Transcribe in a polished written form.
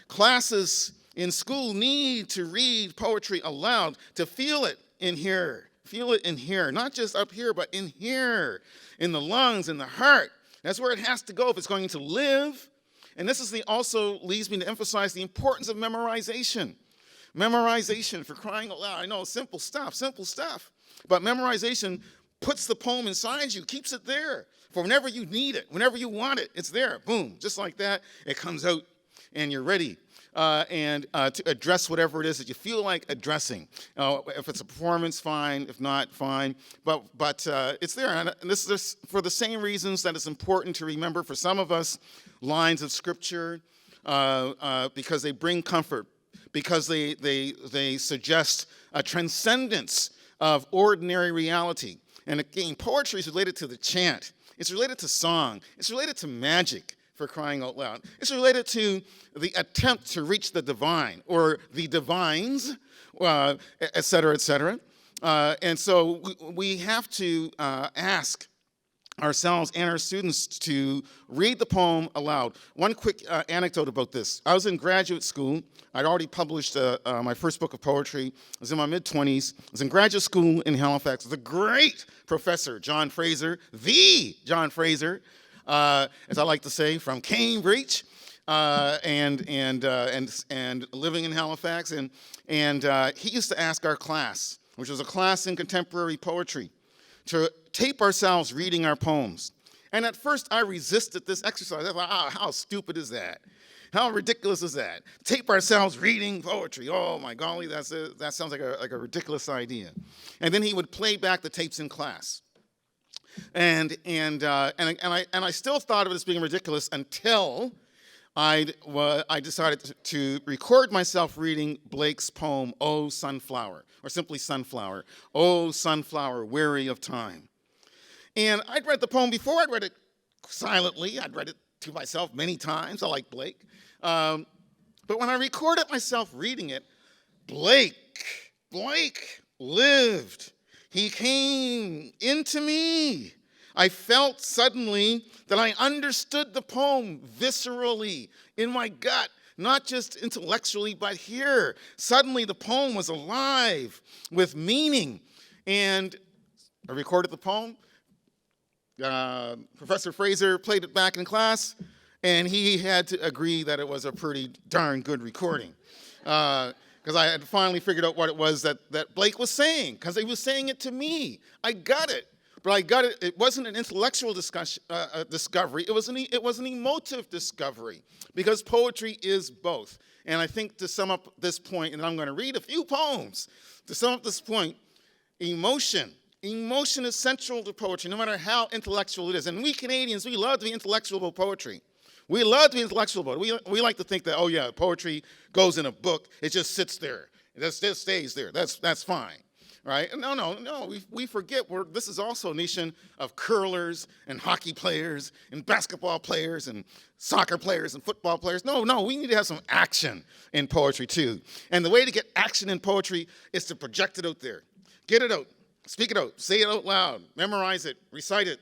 Classes in school need to read poetry aloud, to feel it in here. Feel it in here, not just up here, but in here, in the lungs, in the heart. That's where it has to go if it's going to live. And this is also leads me to emphasize the importance of memorization. Memorization, for crying out loud. I know, simple stuff. But memorization puts the poem inside you, keeps it there. For whenever you need it, whenever you want it, it's there. Boom, just like that, it comes out and you're ready. To address whatever it is that you feel like addressing. If it's a performance, fine. If not, fine. But it's there. And this is for the same reasons that it's important to remember for some of us lines of Scripture because they bring comfort, because they suggest a transcendence of ordinary reality. And again, poetry is related to the chant. It's related to song. It's related to magic, for crying out loud. It's related to the attempt to reach the divine or the divines, et cetera, et cetera. And so we have to ask ourselves and our students to read the poem aloud. One quick anecdote about this. I was in graduate school. I'd already published my first book of poetry. I was in my mid-20s. I was in graduate school in Halifax with a great professor, John Fraser, the John Fraser, as I like to say, from Cambridge, and living in Halifax. And he used to ask our class, which was a class in contemporary poetry, to tape ourselves reading our poems. And at first, I resisted this exercise. I thought, how stupid is that? How ridiculous is that? Tape ourselves reading poetry. Oh my golly, that sounds like a ridiculous idea. And then he would play back the tapes in class. And I still thought of it as being ridiculous until I decided to record myself reading Blake's poem, "Oh Sunflower," or simply "Sunflower." "Oh Sunflower, weary of time." And I'd read the poem before. I'd read it silently. I'd read it to myself many times. I like Blake. But when I recorded myself reading it, Blake lived. He came into me. I felt suddenly that I understood the poem viscerally, in my gut, not just intellectually, but here. Suddenly the poem was alive with meaning. And I recorded the poem. Professor Fraser played it back in class, and he had to agree that it was a pretty darn good recording. Because I had finally figured out what it was that Blake was saying, because he was saying it to me. I got it. But I got it. It wasn't an intellectual discovery. It was an emotive discovery, because poetry is both. And I think to sum up this point, and I'm going to read a few poems, to sum up this point, emotion is central to poetry, no matter how intellectual it is. And we Canadians, we love to be intellectual about poetry. We love to be intellectual about it. We like to think that, oh yeah, poetry goes in a book. It just sits there. It just stays there. That's fine. Right? No. We forget this is also a nation of curlers and hockey players and basketball players and soccer players and football players. No, we need to have some action in poetry too. And the way to get action in poetry is to project it out there. Get it out. Speak it out. Say it out loud. Memorize it. Recite it.